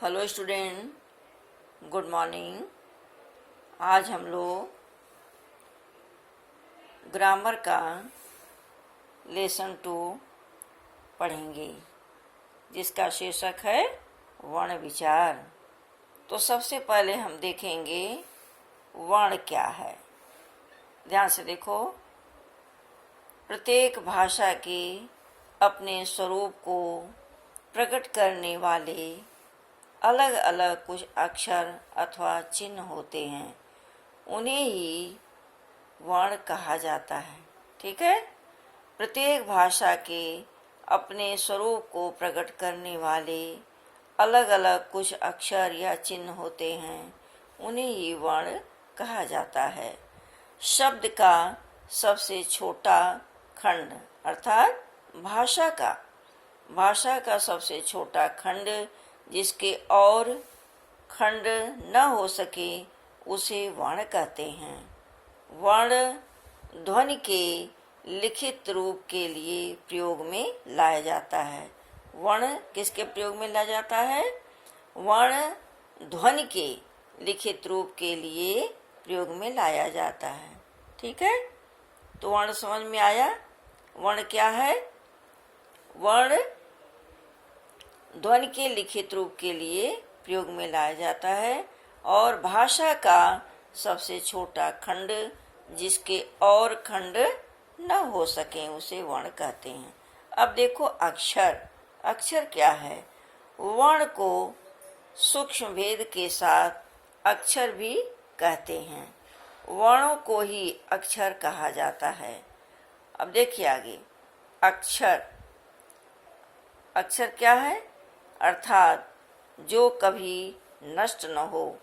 Hello student, good morning. आज हम लोग ग्रामर का लेसन 2 पढ़ेंगे, जिसका शीर्षक है वर्ण विचार। तो सबसे पहले हम देखेंगे वर्ण क्या है। ध्यान से देखो, प्रत्येक भाषा के अपने स्वरूप को प्रकट करने वाले अलग अलग कुछ अक्षर अथवा चिन्ह होते हैं, उन्हें ही वर्ण कहा जाता है। ठीक है। प्रत्येक भाषा के अपने स्वरूप को प्रकट करने वाले अलग अलग कुछ अक्षर या चिन्ह होते हैं, उन्हें ही वर्ण कहा जाता है। शब्द का सबसे छोटा खंड अर्थात भाषा का सबसे छोटा खंड जिसके और खंड न हो सके, उसे वर्ण कहते हैं। वर्ण ध्वनि के लिखित रूप के लिए प्रयोग में लाया जाता है। वर्ण किसके प्रयोग में लाया जाता है? वर्ण ध्वनि के लिखित रूप के लिए प्रयोग में लाया जाता है। ठीक है। तो वर्ण समझ में आया। वर्ण क्या है? वर्ण ध्वनि के लिखित रूप के लिए प्रयोग में लाया जाता है और भाषा का सबसे छोटा खंड जिसके और खंड न हो सके, उसे वर्ण कहते हैं। अब देखो अक्षर क्या है? वर्ण को सूक्ष्म भेद के साथ अक्षर भी कहते हैं। वर्णों को ही अक्षर कहा जाता है। अब देखिए आगे, अक्षर क्या है? अर्थात जो कभी नष्ट न हो।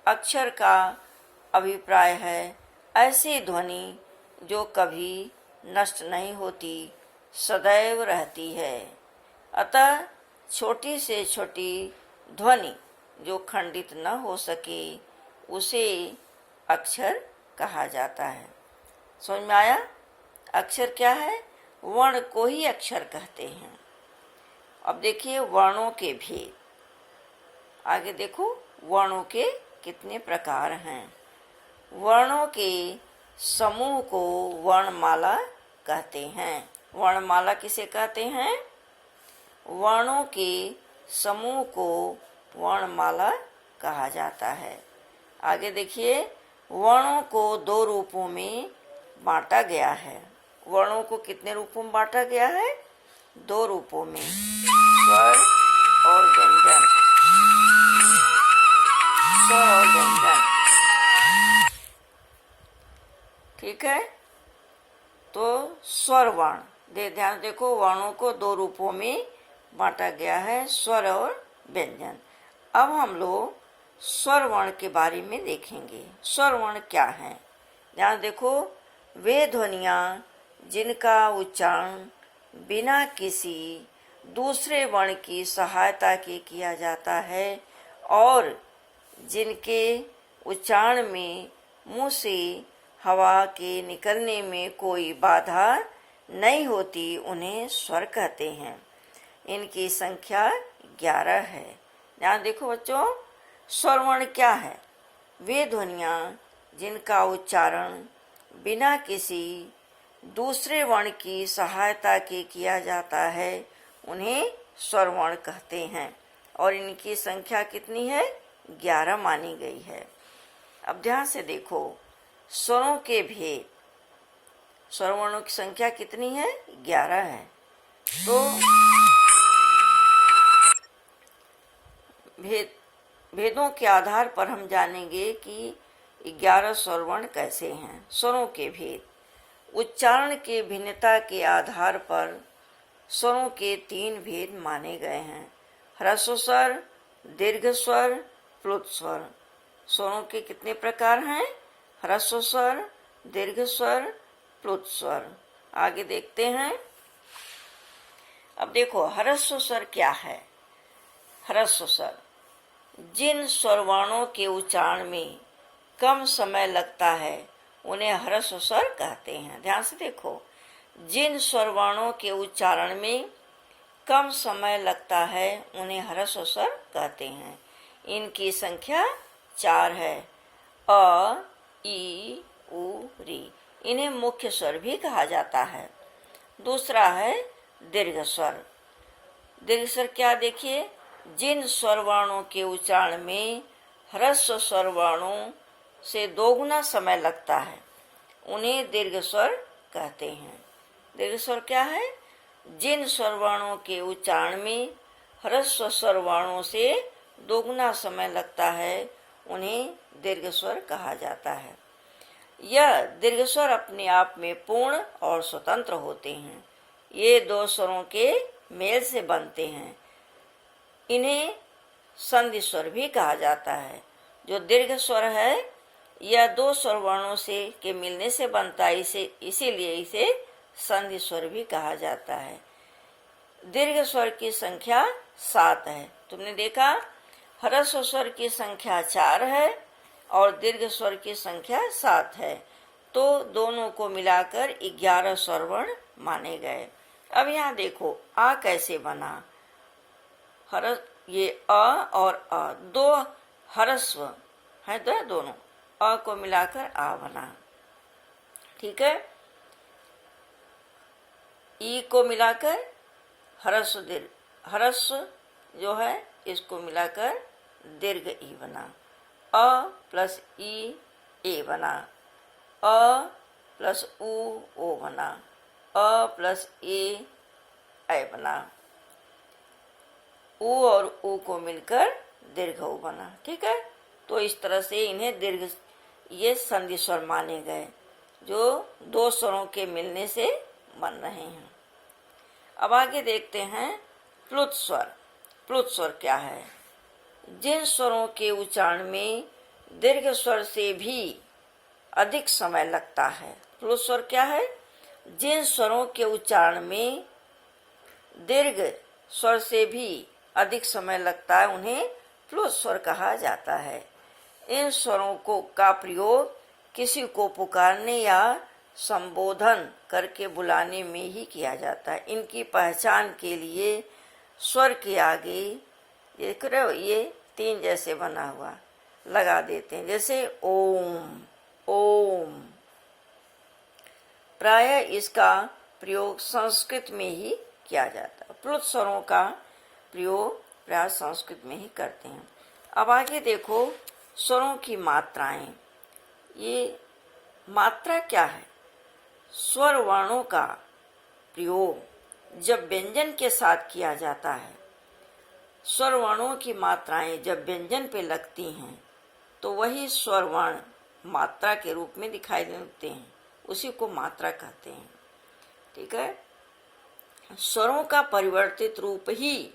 अक्षर का अभिप्राय है ऐसी ध्वनि जो कभी नष्ट नहीं होती, सदैव रहती है। अतः छोटी से छोटी ध्वनि जो खंडित न हो सके, उसे अक्षर कहा जाता है। समझ में आया? अक्षर क्या है? वर्ण को ही अक्षर कहते हैं। अब देखिए वर्णों के भेद। आगे देखो, वर्णों के कितने प्रकार हैं। वर्णों के समूह को वर्णमाला कहते हैं। वर्णमाला किसे कहते हैं? वर्णों के समूह को वर्णमाला कहा जाता है। आगे देखिए, वर्णों को 2 रूपों में बांटा गया है। वर्णों को कितने रूपों में बांटा गया है? 2 रूपों में, स्वर और व्यंजन। ठीक है। तो स्वर वर्ण ध्यान देखो, वर्णों को 2 रूपों में बांटा गया है, स्वर और व्यंजन। अब हम लोग स्वर वर्ण के बारे में देखेंगे। स्वर वर्ण क्या है? ध्यान देखो, वे ध्वनियाँ जिनका उच्चारण बिना किसी दूसरे वर्ण की सहायता के किया जाता है और जिनके उच्चारण में मुंह से हवा के निकलने में कोई बाधा नहीं होती, उन्हें स्वर कहते हैं। इनकी संख्या 11 है। ध्यान देखो बच्चों, स्वर वर्ण क्या है? वे ध्वनियाँ जिनका उच्चारण बिना किसी दूसरे वर्ण की सहायता के किया जाता है, उन्हें स्वर वर्ण कहते हैं और इनकी संख्या कितनी है? 11 मानी गई है। अब ध्यान से देखो, स्वरों के भेद। स्वर वर्णों की संख्या कितनी है? 11 है। तो भेदों के आधार पर हम जानेंगे कि 11 स्वर वर्ण कैसे हैं। स्वरों के भेद। उच्चारण के भिन्नता के आधार पर स्वरों के 3 भेद माने गए हैं। ह्रस्व स्वर, दीर्घ स्वर, प्लुत स्वर। स्वरों के कितने प्रकार हैं? ह्रस्व स्वर, दीर्घ स्वर, प्लुत स्वर। आगे देखते हैं। अब देखो, ह्रस्व स्वर क्या है? ह्रस्व स्वर जिन स्वर वर्णों के उच्चारण में कम समय लगता है, उन्हें ह्रस्व स्वर कहते हैं। ध्यान से देखो, जिन स्वर वर्णों के उच्चारण में कम समय लगता है, उन्हें ह्रस्व स्वर कहते हैं। इनकी संख्या 4 है। अ, ई, उ, री। इन्हें मुख्य स्वर भी कहा जाता है। दूसरा है दीर्घ स्वर। दीर्घ स्वर क्या, देखिए, जिन स्वर वर्णों के उच्चारण में ह्रस्व स्वर वर्णों से दोगुना समय लगता है उन्हें दीर्घ स्वर कहते हैं। दीर्घ स्वर क्या है? जिन स्वर वर्णों के उच्चारण में ह्रस्व स्वर वर्णों से दोगुना समय लगता है उन्हें दीर्घ स्वर कहा जाता है। यह दीर्घ स्वर अपने आप में पूर्ण और स्वतंत्र होते हैं। ये दो स्वरों के मेल से बनते हैं। इन्हें संधि स्वर भी कहा जाता है। जो दीर्घ स्वर है यह दो स्वर वर्णों से के मिलने से बनता है, इसीलिए इसे संधि स्वर भी कहा जाता है। दीर्घ स्वर की संख्या 7 है। तुमने देखा ह्रस्व स्वर की संख्या 4 है और दीर्घ स्वर की संख्या 7 है, तो दोनों को मिलाकर 11 स्वर वर्ण माने गए। अब यहाँ देखो आ कैसे बना। ये अ और अ दो ह्रस्व है, तो दोनों अ को मिलाकर आ बना। ठीक है, ई को मिलाकर ह्रस्व जो है इसको मिलाकर दीर्घ ई बना। अ प्लस ई ए बना। अ प्लस उ ओ बना। अ प्लस ए ऐ बना। उ और उ को मिलकर दीर्घ उ बना। ठीक है, तो इस तरह से इन्हें दीर्घ ये संधि स्वर माने गए जो दो स्वरों के मिलने से बन रहे हैं। अब आगे देखते हैं प्लुत स्वर। प्लुत स्वर क्या है? जिन स्वरों के उच्चारण में दीर्घ स्वर से भी अधिक समय लगता है। प्लुत स्वर क्या है? जिन स्वरों के उच्चारण में दीर्घ स्वर से भी अधिक समय लगता है उन्हें प्लुत स्वर कहा जाता है। इन स्वरों का प्रयोग किसी को पुकारने या संबोधन करके बुलाने में ही किया जाता है। इनकी पहचान के लिए स्वर के आगे देख रहे हो ये 3 जैसे बना हुआ लगा देते हैं, जैसे ओम। ओम प्रायः इसका प्रयोग संस्कृत में ही किया जाता है। प्लुत स्वरों का प्रयोग प्रायः संस्कृत में ही करते हैं। अब आगे देखो स्वरों की मात्राएं। ये मात्रा क्या है? स्वर वर्णों का प्रयोग जब व्यंजन के साथ किया जाता है। स्वर वर्णों की मात्राएं जब व्यंजन पे लगती हैं तो वही स्वर वर्ण मात्रा के रूप में दिखाई देते हैं, उसी को मात्रा कहते हैं। ठीक है, स्वरों का परिवर्तित रूप ही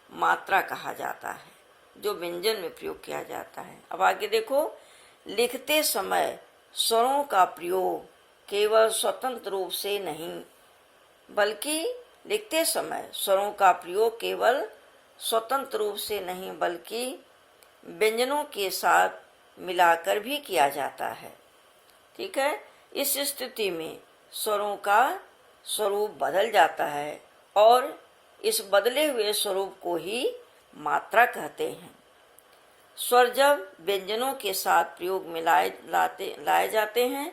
मात्रा कहा जाता है जो व्यंजन में प्रयोग किया जाता है। अब आगे देखो, लिखते समय स्वरों का प्रयोग केवल स्वतंत्र रूप से नहीं बल्कि लिखते समय स्वरों का प्रयोग केवल स्वतंत्र रूप से नहीं बल्कि व्यंजनों के साथ मिलाकर भी किया जाता है। ठीक है, इस स्थिति में स्वरों का स्वरूप बदल जाता है और इस बदले हुए स्वरूप को ही मात्रा कहते हैं। स्वर जब व्यंजनों के साथ प्रयोग में लाए जाते हैं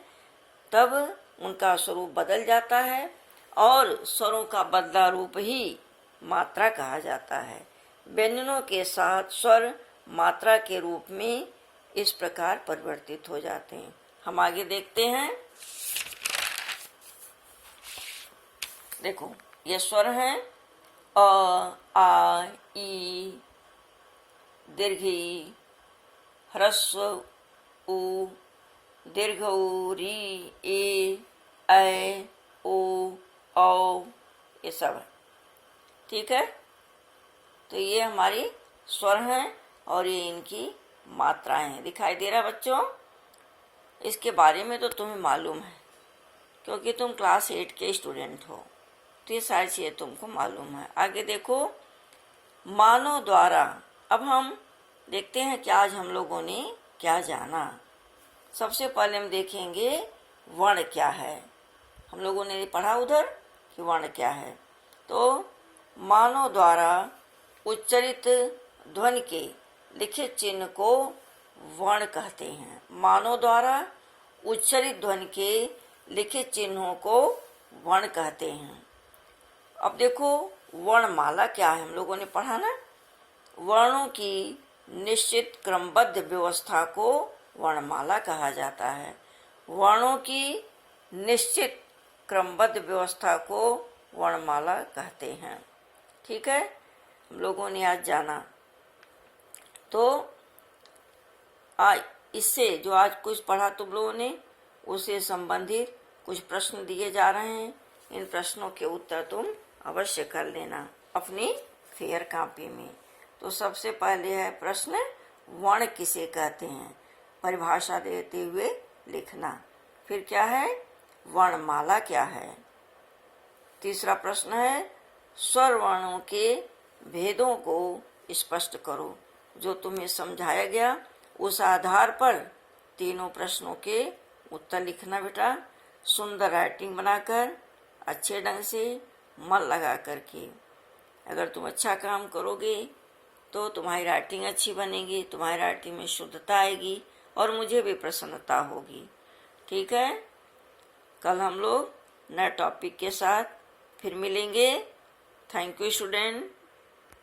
तब उनका स्वरूप बदल जाता है और स्वरों का बदला रूप ही मात्रा कहा जाता है। व्यंजनों के साथ स्वर मात्रा के रूप में इस प्रकार परिवर्तित हो जाते हैं। हम आगे देखते हैं। देखो ये स्वर हैं अ, आ, ई, दीर्घ ई, ह्रस्व उ, दीर्घ उ, री, ए, ऐ, ओ, औ, ये सब है। ठीक है, तो ये हमारी स्वर हैं और ये इनकी मात्राएं हैं। दिखाई दे रहा बच्चों? इसके बारे में तो तुम्हें मालूम है क्योंकि तुम क्लास 8 के स्टूडेंट हो, तो ये सारी चीज़ें तुमको मालूम है। आगे देखो मानव द्वारा। अब हम देखते हैं कि आज हम लोगों ने क्या जाना। सबसे पहले हम देखेंगे वर्ण क्या है। हम लोगों ने पढ़ा उधर कि वर्ण क्या है। तो मानव द्वारा उच्चरित ध्वनि के लिखित चिन्ह को वर्ण कहते हैं। मानव द्वारा उच्चारित ध्वनि के लिखित चिन्हों को वर्ण कहते हैं। अब देखो वर्णमाला क्या है, हम लोगों ने पढ़ा ना। वर्णों की निश्चित क्रमबद्ध व्यवस्था को वर्णमाला कहा जाता है। वर्णों की निश्चित क्रमबद्ध व्यवस्था को वर्णमाला कहते हैं। ठीक है, हम लोगों ने आज जाना। तो आज इससे जो आज कुछ पढ़ा तुम लोगों ने, उससे संबंधित कुछ प्रश्न दिए जा रहे हैं। इन प्रश्नों के उत्तर तुम अवश्य कर लेना अपनी फेयर कॉपी में। तो सबसे पहले है प्रश्न, वर्ण किसे कहते हैं, परिभाषा देते हुए लिखना। फिर क्या है, वर्णमाला क्या है। तीसरा प्रश्न है, स्वर वर्णों के भेदों को स्पष्ट करो। जो तुम्हें समझाया गया उस आधार पर तीनों प्रश्नों के उत्तर लिखना बेटा, सुंदर राइटिंग बनाकर, अच्छे ढंग से, मन लगा करके। अगर तुम अच्छा काम करोगे तो तुम्हारी राइटिंग अच्छी बनेगी, तुम्हारी राइटिंग में शुद्धता आएगी और मुझे भी प्रसन्नता होगी। ठीक है, कल हम लोग नए टॉपिक के साथ फिर मिलेंगे। Thank you student.